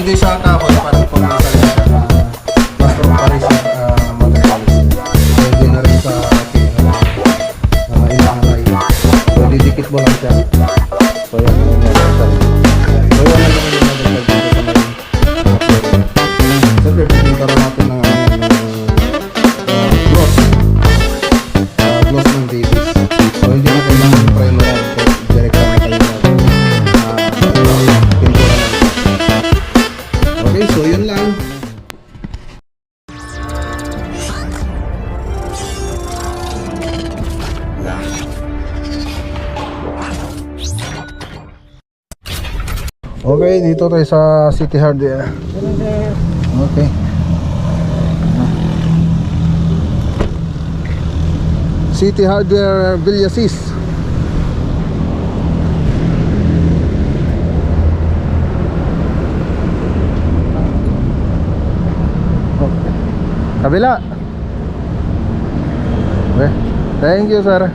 hindi siya kahoy, parang pumisa rin siya na master operation materials. Pwede na rin sa inahalay. So didikit mo lang siya. So yan yung meron siya. So yan lang naman yung nagdagdag dito sa ngayon. So pipinta rin natin ng gloss. Gloss ng Davis. So hindi na kailangan yung primer yan. Direct na kayo na pintura lang. Okay, so yun lang. Okay, dito tayo sa City Hardware. Okay. City Hardware Villasis. Kabila. Okay. Thank you, sir.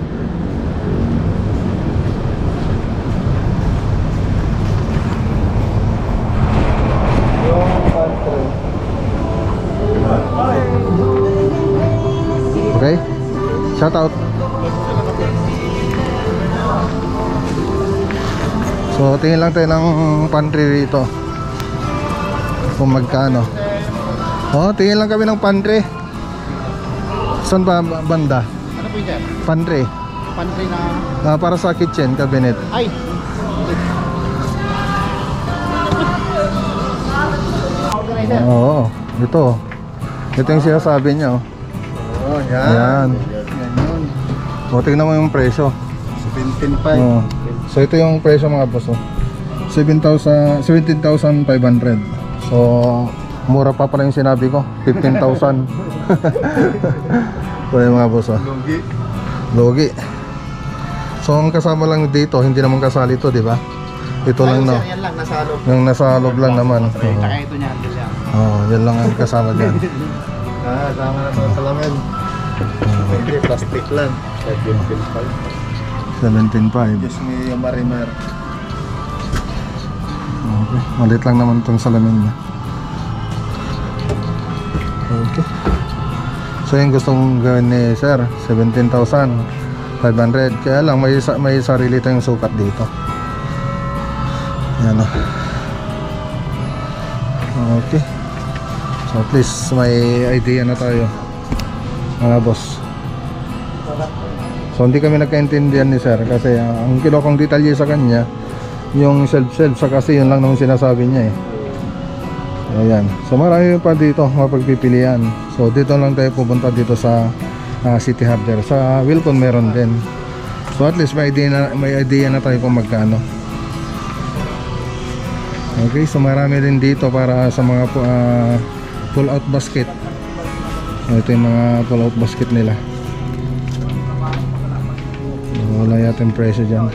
Okay. Shout out. So, tingin lang tayo ng pantry rito. Kung magkano. Oh, tingin lang kami ng pantry. Saan ba banda? Ano po yun? Pantry. Pantry na... Para sa kitchen cabinet. Ay! Oo, ito. Ito yung sinasabi niya. Oh, yan. Yan. Yan yun. O, tingnan mo yung presyo. 17.5. Oh. So, ito yung presyo mga boss. 17,500. So, mura pa pala yung sinabi ko. 15,000. So, yung mga boss. Logi. Logi. So, ang kasama lang dito, hindi naman kasali ito, di ba? Ito lang, no? Yan lang, nasa loob. Yung nasa loob lang naman. Tsaka ito niya, ito siya. Yan lang ang kasama dyan. Sama na ito sa lamin. Hindi, plastic lang. 17,500. Diyos mo yung marimar. Okay. Malit lang naman itong salamin niya. Okay. So yung gustong gawin ni sir, 17,500. Kaya lang may sarili tayong sukat dito. Yan o. Okay. So at least may idea na tayo, mga boss. So hindi kami nagkaintindihan ni sir kasi ang kilokong detalye sa kanya yung self sa kasi yun lang naman sinasabi niya eh. Ayan. So marami pa dito mapagpipilian. So dito lang tayo pupunta dito sa City Hardware. Sa Wilcon meron din. So at least may idea na tayo kung magkano. Okay, so marami din dito para sa mga pull out basket. Ito yung mga pull out basket nila. Wala yata yung presyo dyan.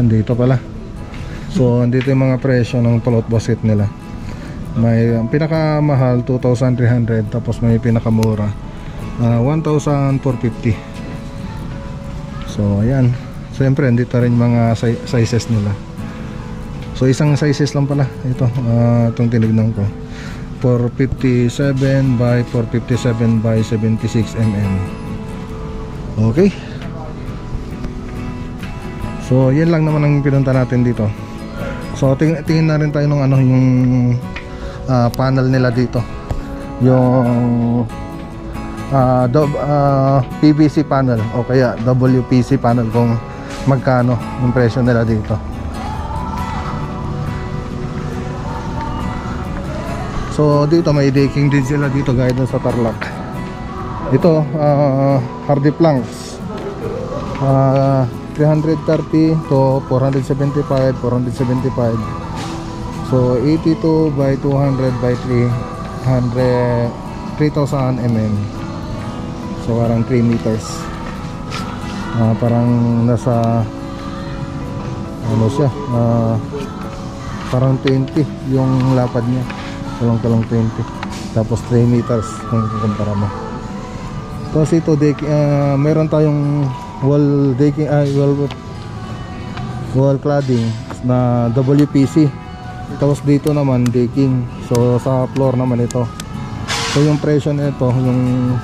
Dito pala. So andito yung mga presyo ng pull out basket nila. May pinakamahal 2,300, tapos may pinakamura 1,450. So ayan. Siyempre andito rin mga sizes nila. So isang sizes lang pala ito, itong tinignan ko, 457 by 457 by 76 mm. Okay. So yan lang naman ang pinunta natin dito. So tingin na rin tayo ng yung panel nila dito, yung PVC panel o kaya WPC panel, kung magkano yung presyo nila dito. So dito may decking din sila dito gaya dun sa Tarlac. Ito hardy planks, 330 to 475, 475. So 82 by 200 by 3,000 mm. So parang 3 meters. Parang nasa ano siya, parang 20 yung lapad niya. Tulong 20. Tapos 3 meters kung kukumpara mo. Tapos ito meron tayong wall decking, wall cladding na WPC. Tapos dito naman decking. So sa floor naman ito. So yung presyo nito, yung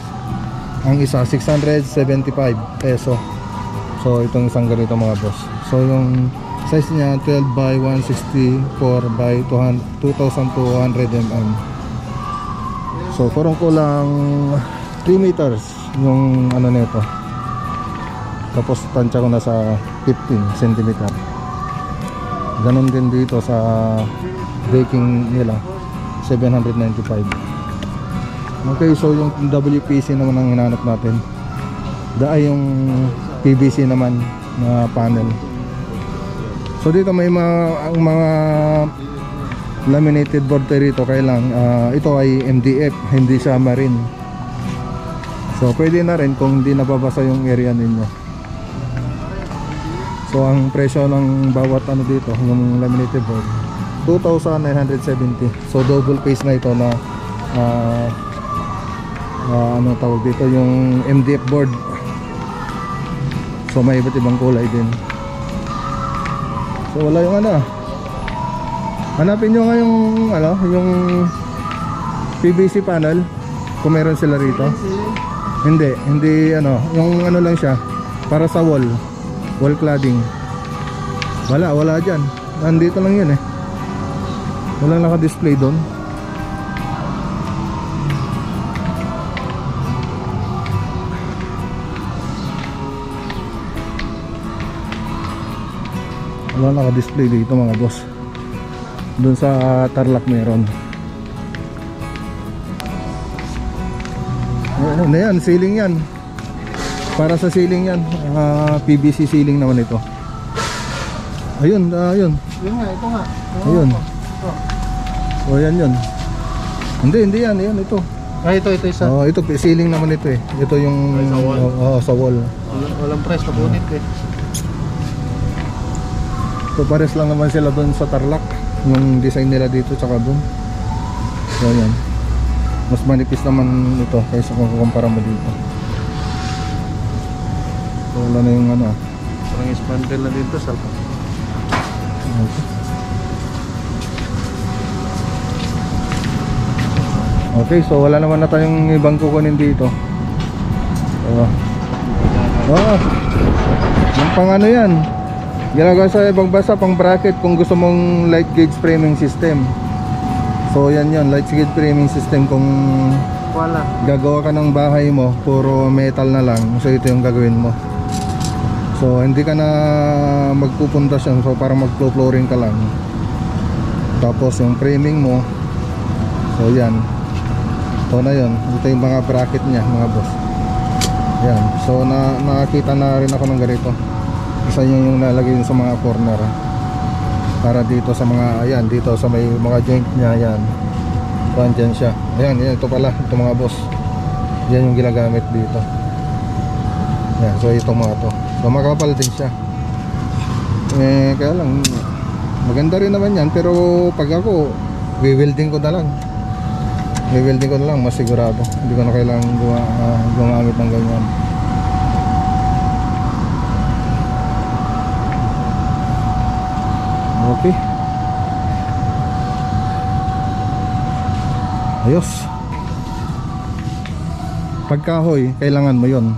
ang isa 675 peso. So itong isang ganito mga boss. So yung size niya 12 by 164 by 2200 mm. So kurang-kulang 3 meters yung ano nito. Tapos tansya ko na sa 15 cm. Ganon din dito sa decking nila 795. Okay, so yung WPC naman ang hinanap natin. Ay yung PVC naman na panel. So dito may mga laminated board tayo rito. Kailang ito ay MDF, hindi siya marine. So pwede na rin kung hindi nababasa yung area ninyo. So ang presyo ng bawat ano dito, yung laminated board 2,970. So double face na ito na ano tawag dito, yung MDF board. So may iba't ibang kulay din. So wala yung ano. Hanapin nyo nga yung ano, yung PVC panel kung meron sila rito. Hindi ano, yung ano lang siya para sa wall cladding. Wala dyan. Nandito lang yun eh. Walang naka-display doon. Wala naka-display dito mga boss. Doon sa Tarlac meron. Ano yan, ceiling yan. Para sa ceiling yan. PVC ceiling naman ito. Ayun, ayun. Yun nga, ito nga. Ayun. Ito. O yan yun. Hindi yan, yan ito. Ito isa. Oh, ito ceiling naman ito eh. Ito yung Ay, sa wall? sa wall. Walang price, mabunit eh. So pares lang naman sila doon sa Tarlac. Yung design nila dito tsaka doon. So yan. Mas manipis naman ito kaysa kung kukumpara mo dito. So wala na yung ano. Parang spandrel na dito sa Okay, so wala naman na tayong ibang kukunin dito. Yung pang ano yan, ginagawa sa ibang basa, pang bracket kung gusto mong light gauge framing system. So yan yun, light gauge framing system kung wala. gagawa ka ng bahay mo puro metal na lang. So ito yung gagawin mo. So hindi ka na magpupundasyon, so parang magflo-flooring ka lang. Tapos yung framing mo, so yan, ito na yun. Ito yung mga bracket niya mga boss. Yan, so nakakita na rin ako ng ganito. Isa yung nalagay sa mga corner para dito sa mga, ayan, dito sa may mga joint niya, ayan. So andyan siya, ayan, ito pala, ito mga boss. Yan yung ginagamit dito. Yan, so ito mga to. So makapal din siya. Kaya lang maganda rin naman yan, pero pag ako welding ko na lang. Welding ko na lang, mas sigurado. Hindi ko na kailangan gumamit ng ganyan. Okay. Ayos. Pagkahoy, kailangan mo yon.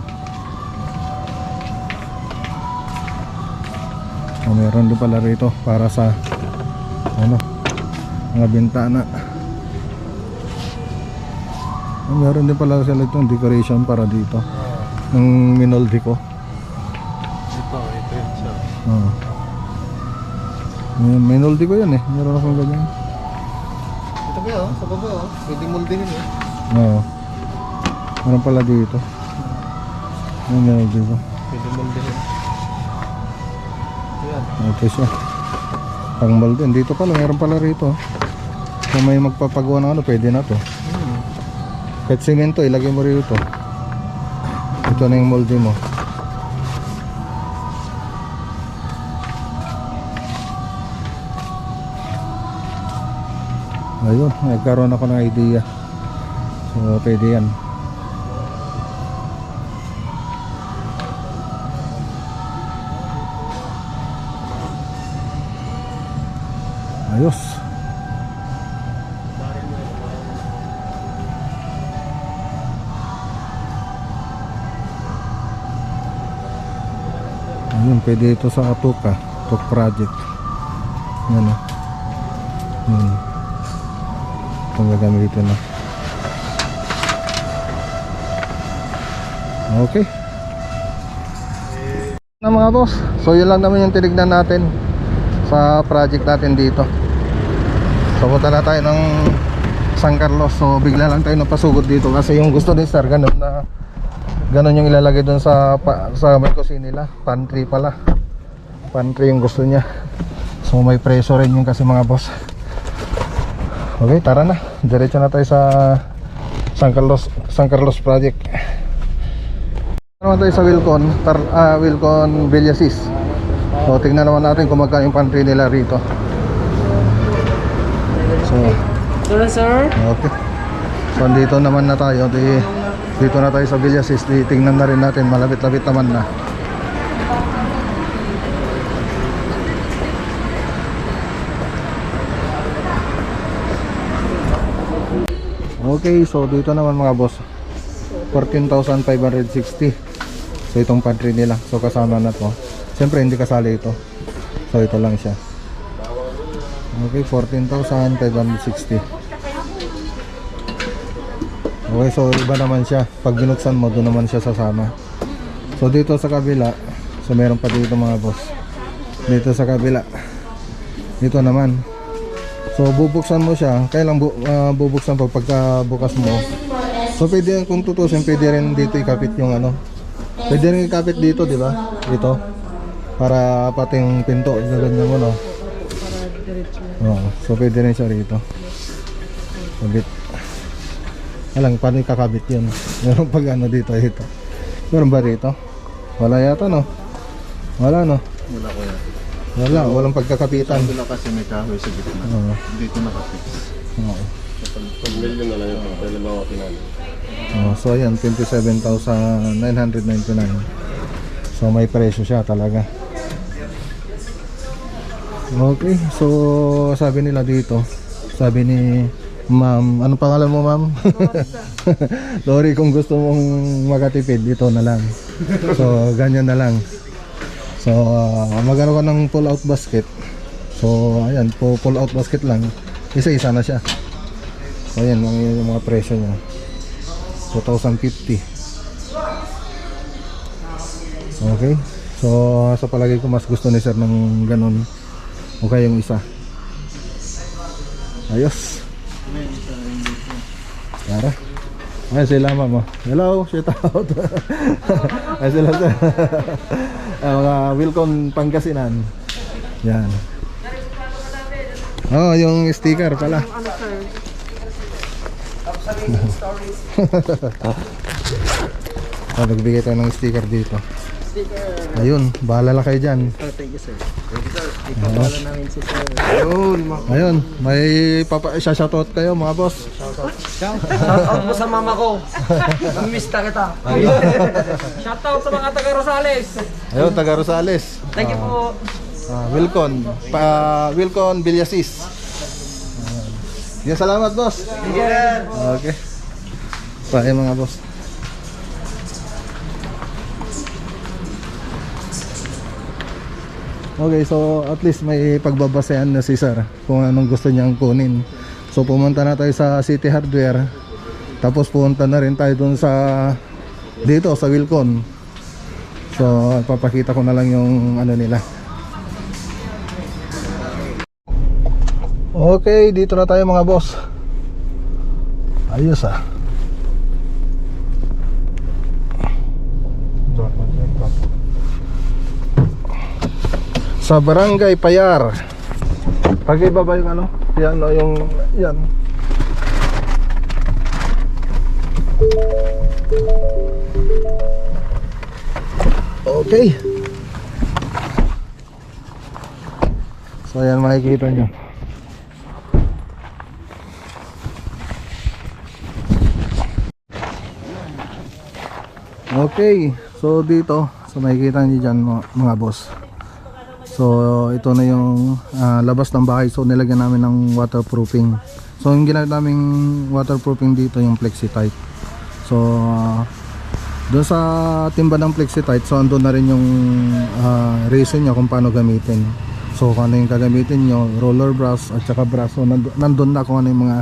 Meron din pala rito para sa ano, mga bintana. Meron din pala sila itong decoration para dito ng minoldi ko. Ito yun siya. Minoldi ko yan eh. Meron akong ganyan. Ito ba yun? Sa baba oh. Pwede moldingin eh. Oo. Meron pala dito. Yung minoldi ko. Pwede moldingin. Ayan. Ito siya. Pang molde. Dito pala. Meron pala rito. Kung may magpapagawa ng ano, pwede na to. Kahit simento, ilagay mo rito. Ito na yung molde mo. Ayun, nagkaroon ako ng idea. So, pwede yan. Ayos. pwede ito sa Atuka project. Yan o. Itong gagamitin na. Okay na mga boss. So yun lang naman yung tinignan natin sa project natin dito. So punta na tayo ng San Carlos. So bigla lang tayo napasugod dito kasi yung gusto ni sir ganun na ganun yung ilalagay dun sa may kusina nila. Pantry pala. Pantry yung gusto niya. So may preso rin yung kasi mga boss. Okay, tara na. Diretso na tayo sa San Carlos project. Naman tayo sa Wilcon Villasis. So tingnan naman natin kung magkano yung pantry nila rito. So Sir? okay. So dito naman na tayo. Dito na tayo sa Villasis. Tingnan na rin natin. Malapit-lapit naman na. Okay, so dito naman mga boss 14,560. So itong pantry nila. So kasama na to. Siyempre hindi kasali ito. So ito lang siya. Okay, 14,560. Okay, so iba naman siya. Pag binuksan mo, doon naman siya sasama. So dito sa kabila, so meron pa dito mga boss. Dito sa kabila, dito naman. So bubuksan mo siya. Kailang bubuksan pagka bukas mo. So pwede, kung tutusin, pwede rin dito ikapit yung ano. Pwede rin ikapit dito, di ba? Dito. Para pati yung pinto, ganyan mo, no? Oo, so pwede rin siya rito. Kabit. Alang, paano ikakabit yun? Meron pag ano dito, ito. Meron ba dito? Wala yata, no? Wala, no? Wala ko yan. Wala, walang pagkakapitan. Sabi lang kasi may kahoy sa gitna. Oo. Dito nakafix. Oo. Pag million na lang yung pagpili mga kinali. So ayan, 27,999. So may presyo siya talaga. Okay, so sabi nila dito, sabi ni ma'am, ano pangalan mo ma'am? Sorry, kung gusto mong makatipid, dito na lang. So ganyan na lang. So magkaroon ka ng pull out basket. So ayan, pull out basket lang. Isa-isa na siya. So ayan, yung mga presyo niya. 2,050. Okay. So sa palagay ko mas gusto ni sir ng ganun. Okay yung isa. Ayos. Tara. Ay sila mama. Hello, shout out. Ay sila sir. Mga Wilcon Pangasinan. Yan. Oh, yung sticker pala. Nagbigay tayo ng sticker dito. Ayun, bahala lang kayo dyan. Thank you, sir. Thank you, sir. Ipapala namin si sir. Ayun, may shoutout kayo mga boss. Shoutout mo sa mama ko. Namista kita. Shoutout sa mga taga Rosales. Ayun, taga Rosales. Thank you po. Wilcon Villasis. Yan, salamat boss. Okay. Bye mga boss. Okay, so at least may pagbabasehan na si sir kung anong gusto niyang kunin. So pumunta na tayo sa City Hardware. Tapos pumunta na rin tayo dun sa dito sa Wilcon. So papakita ko na lang yung ano nila. Okay, dito na tayo mga boss. Ayos ah. Sa Barangay Payar. Pag-ibaba yung ano? Yan o yung yan. Okay. So ayan, makikita nyo. Okay, so dito, so makikita nyo dyan mga boss. So ito na yung labas ng bahay. So nilagyan namin ng waterproofing. So yung ginamit naming waterproofing dito yung flexi type. So Doon sa timba ng Flexitite, so andun na rin yung reason niya kung paano gamitin. So kung ano yung gagamitin nyo, roller brush at saka brush, so nandun na kung ano yung mga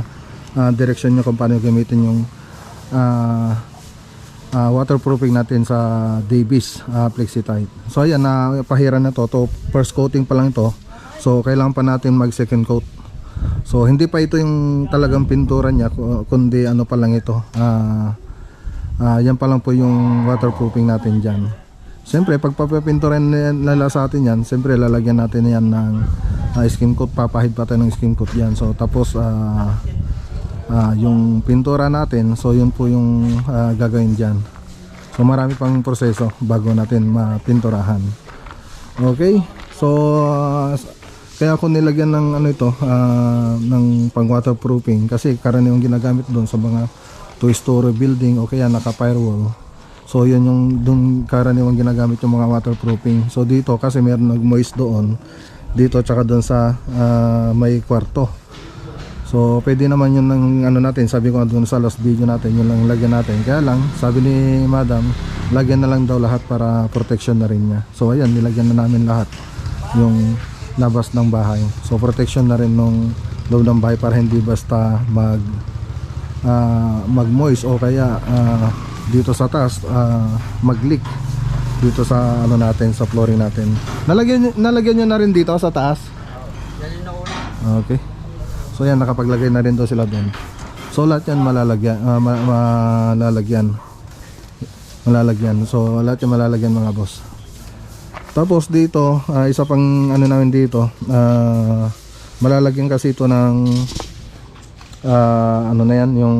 direction nyo kung paano gamitin yung waterproofing natin sa Davis Flexitite. So ayan, pahiran na to, first coating pa lang ito. So kailangan pa natin mag second coat. So hindi pa ito yung talagang pintura niya, kundi ano pa lang ito, yan pa lang po yung waterproofing natin dyan. Siyempre pag papapinturan nila sa atin yan, siyempre lalagyan natin yan ng skin coat, papahid pa tayo ng skin coat yan. So tapos yung pintura natin, so yun po yung gagawin dyan. So marami pang proseso bago natin mapinturahan. Okay, so kaya ako nilagyan ng ano ito, ng pang waterproofing kasi karaniwang ginagamit doon sa mga 2-story building o kaya naka firewall. So yun yung doon karaniwang ginagamit yung mga waterproofing. So dito kasi meron nag-moist doon, dito tsaka doon sa may kwarto. So pwede naman yun ng ano natin, sabi ko doon sa last video natin, yun lang lagyan natin. Kaya lang sabi ni madam, lagyan na lang daw lahat para protection na rin niya. So ayan, nilagyan na namin lahat yung labas ng bahay. So protection na rin nung loob ng bahay para hindi basta mag-moist o kaya dito sa taas mag-leak dito sa ano natin, sa flooring natin. Nalagyan nyo na rin dito sa taas. Okay. So yan, nakapaglagay na rin daw sila doon. So lahat yan malalagyan. So lahat yan malalagyan mga boss. Tapos dito, isa pang ano namin dito, malalagyan kasi ito ng ano na yan, yung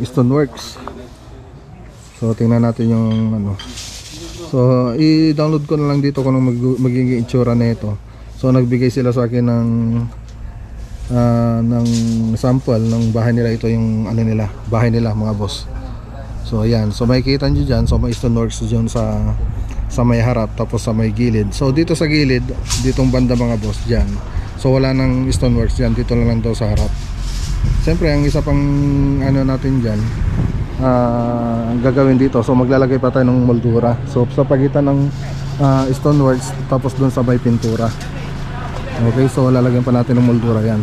Stoneworks. So tingnan natin yung ano. So i-download ko na lang dito kung magiging itsura na ito. So nagbigay sila sa akin ng sample ng bahay nila. Ito yung ano nila, bahay nila mga boss. So ayan, so makikita nyo dyan, so may Stoneworks dyan sa may harap, tapos sa may gilid. So dito sa gilid, ditong banda mga boss dyan, so wala nang Stoneworks dyan, dito lang daw sa harap. Siyempre ang isa pang ano natin dyan, gagawin dito, so maglalagay pa tayo ng moldura. So sa pagitan ng Stoneworks, tapos dun sa may pintura. Okay, so lalagyan pa natin ng moldura yan.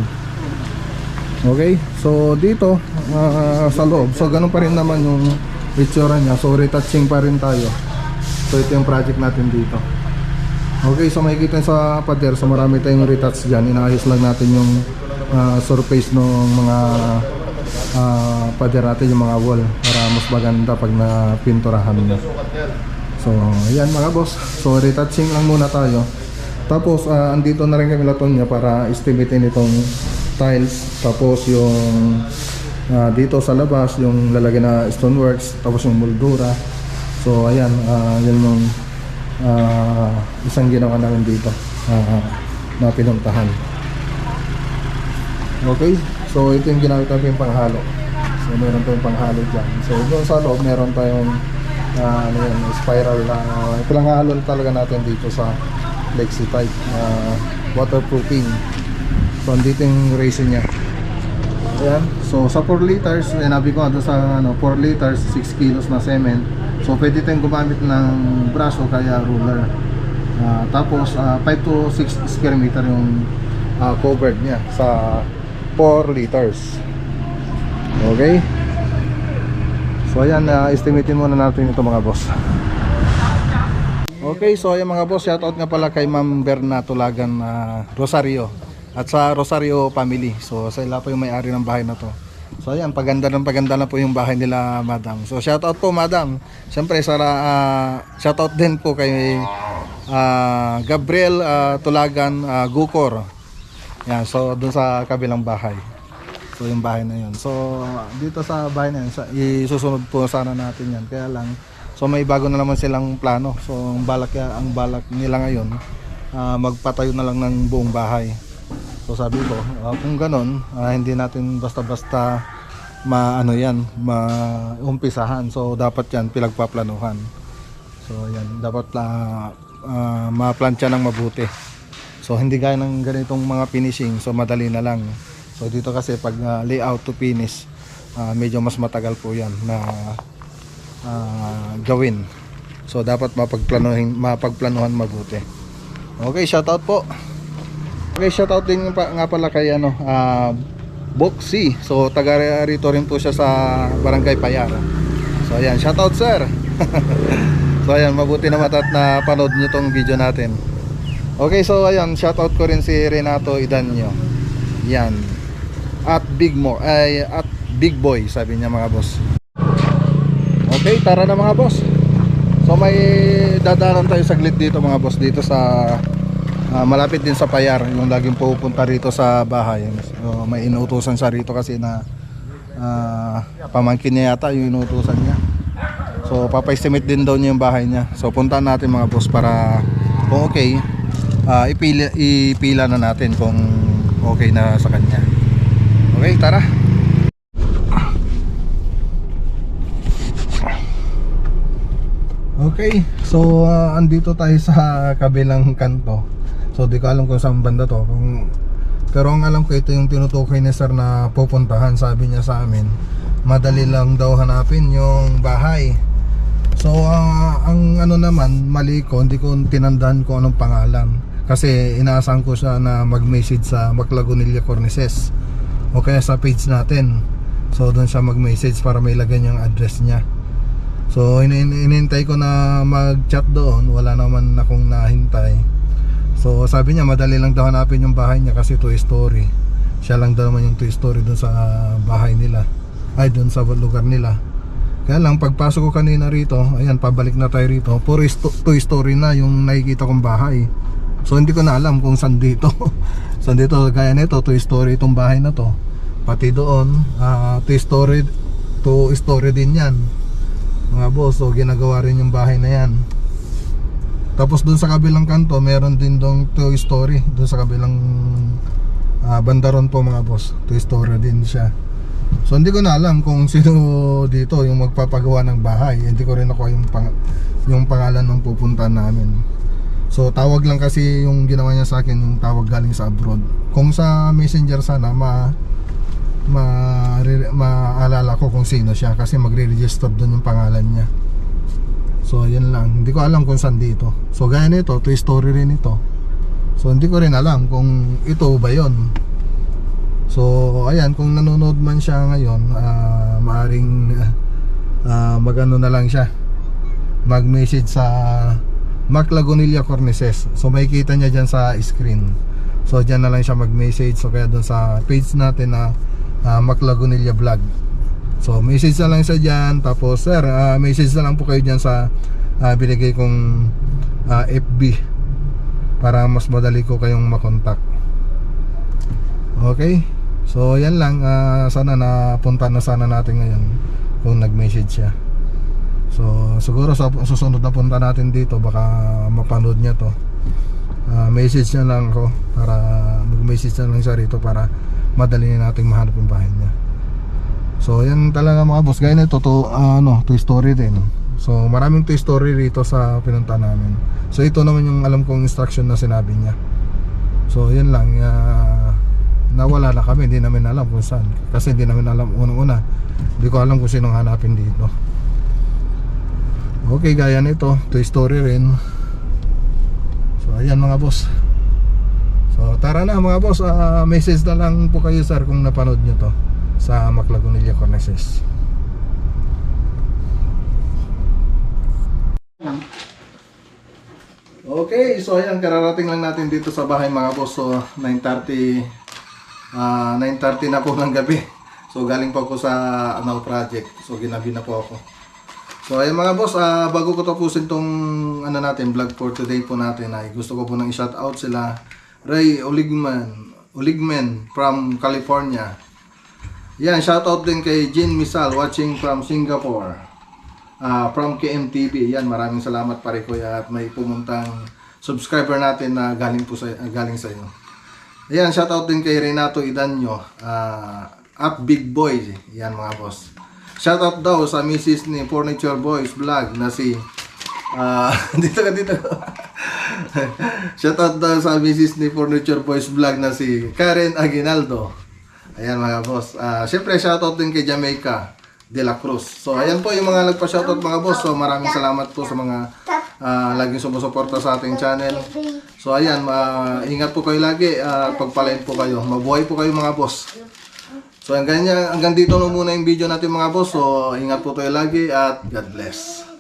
Okay, so dito sa loob, so ganun pa rin naman yung itsura nya. So retouching pa rin tayo. So ito yung project natin dito. Okay, so makikita sa pader, so marami tayong retouch dyan. Inaayos lang natin yung surface ng mga pader natin, yung mga wall, para mas maganda pag napinturahan na. So ayan mga boss, so retouching lang muna tayo. Tapos andito na rin kami laton niya para estimatein itong tiles. Tapos yung dito sa labas yung lalagyan na Stoneworks, tapos yung moldura. So ayan, yan yung isang ginawa namin dito na pinuntahan. Okay, so ito yung ginamit namin panghalo. So meron tayong panghalo dyan. So doon sa loob meron tayong ano yan, spiral na ito lang halo talaga natin dito sa Flexitite waterproofing. So andito yung resin nya. Ayan, so sa 4 liters, sinabi ko doon sa 4 liters, 6 kilos na cement. So pwede tayong gumamit ng brush o kaya ruler. Tapos 5 to 6 square meter yung covered niya sa 4 liters. Okay. So ayan, estimatein muna natin ito mga boss. Okay, so ayan mga boss, shoutout nga pala kay Ma'am Berna Tulagan Rosario at sa Rosario family. So sila po yung may-ari ng bahay na to. So ayan, paganda na po yung bahay nila madam. So shoutout po madam. Siyempre shoutout din po kay Gabriel Tulagan Gukor. Yan, so dun sa kabilang bahay. So yung bahay na yun. So dito sa bahay na yun, isusunod po sana natin yan. Kaya lang, so may bago na naman silang plano. So ang balak nila ngayon, magpatayo na lang ng buong bahay. So sabi ko, kung ganon, hindi natin basta-basta maumpisahan. So dapat yan pinagpaplanuhan. So yan, dapat maplantya ng mabuti. So hindi gaya ng ganitong mga finishing, so madali na lang. So dito kasi pag layout to finish, medyo mas matagal po yan na gawin. So dapat mapagplanuhan mabuti. Okay, shoutout po. Okay, shoutout din nga pala kay Boxy. So taga rito rin po siya sa Barangay Payar. So ayan, shoutout sir. So ayan, mabuti na na panood nyo tong video natin. Okay, so ayan, shoutout ko rin si Renato Idanyo. Yan. At Big Boy, sabi niya mga boss. Okay, tara na mga boss. So may dadaanan tayo saglit dito mga boss, dito sa malapit din sa Payar, yung laging pupunta rito sa bahay. So, may inuutusan siya rito kasi na pamangkin niya yata yung inuutusan niya. So papa-estimate din daw niya yung bahay niya. So puntahan natin mga boss para kung okay, ipila na natin kung okay na sa kanya. Okay, tara. Okay, so andito tayo sa kabilang kanto. So di ko alam kung saan banda to. Pero ang alam ko, ito yung tinutukoy ni sir na pupuntahan. Sabi niya sa amin, madali lang daw hanapin yung bahay. So ang ano naman, mali ko, hindi ko tinandaan kung anong pangalan. Kasi inaasahan ko siya na mag-message sa Maclagunilla Cornices o kaya sa page natin. So doon siya mag-message para may lagyan yung address niya. So inintay ko na mag-chat doon, wala naman akong nahintay. So sabi niya madali lang daw hanapin yung bahay niya kasi 2 story. Siya lang daw naman yung 2 story doon sa bahay nila, ay doon sa lugar nila. Kaya lang pagpasok ko kanina rito, ayan, pabalik na tayo rito, puro 2 story na yung nakikita kong bahay. So hindi ko na alam kung saan dito. Saan dito, kaya nito 2 story itong bahay na to. Pati doon 2 story din yan mga boss. So ginagawa rin yung bahay na yan. Tapos doon sa kabilang kanto meron din dong 2 story. Doon sa kabilang bandaron po mga boss, 2 story din siya. So hindi ko na alam kung sino dito yung magpapagawa ng bahay. Hindi ko rin ako yung pangalan ng pupuntahan namin. So tawag lang kasi yung ginawa niya sa akin, yung tawag galing sa abroad. Kung sa messenger sana maalala ko kung sino siya, kasi magre-register doon yung pangalan niya. So yan lang, hindi ko alam kung saan dito. So gaya nito, 2 story rin ito. So hindi ko rin alam kung ito ba yon. So ayan, kung nanonood man siya ngayon, maaring magano na lang siya, mag-message sa Maclagunilla Cornices. So makikita niya dyan sa screen. So dyan na lang siya mag-message. So kaya doon sa page natin na Maclagunilla Vlog. So message na lang siya dyan. Tapos sir, message na lang po kayo dyan sa binigay kong FB para mas madali ko kayong makontak. Okay, so yan lang. Sana napunta na sana natin ngayon kung nag-message siya. So siguro sa susunod na punta natin dito, baka mapanood niya to. Message niya lang ako, para mag-message na lang siya rito para madali na nating mahanap yung bahay niya. So yan talaga mga boss, gaya nito 2 story din. So maraming 2 story rito sa pinunta namin. So ito naman yung alam kong instruction na sinabi niya. So yan lang, nawala na kami, hindi namin alam kung saan. Kasi hindi namin alam unang-una, hindi ko alam kung sinong hanapin dito. Okay, gaya nito 2 story rin. So ayan mga boss. So tara na mga boss, message na lang po kayo sir kung napanood nyo to sa Maclagunilla Cornices. Okay, so ayan, kararating lang natin dito sa bahay mga boss. So 9:30 na po ng gabi. So galing pa ako sa project. So ginabi na po ako. So ayun mga boss, bago ko tapusin tong vlog for today po natin, ay gusto ko po nang i-shout out sila Ray Oligman from California. Yan, shout out din kay Jean Misal watching from Singapore, from KMTV. Yan, maraming salamat pare ko, at may pumuntang subscriber natin na galing sa iyo. Yan, shout out din kay Renato Idanyo at Big Boy. Yan mga boss. Shoutout daw sa Mrs. ni Furniture Boys Vlog na si dito. Shoutout daw sa Mrs. ni Furniture Boys Vlog na si Karen Aguinaldo. Ayan mga boss. Siyempre shoutout din kay Jamaica de la Cruz. So ayan po yung mga nagpa-shoutout mga boss. So maraming salamat po sa mga laging sumusuporta sa ating channel. So ayan, ingat po kayo lagi, pagpalain po kayo. Mabuhay po kayo mga boss. So hanggang dito na muna yung video natin mga boss. So ingat po kayo lagi at God bless.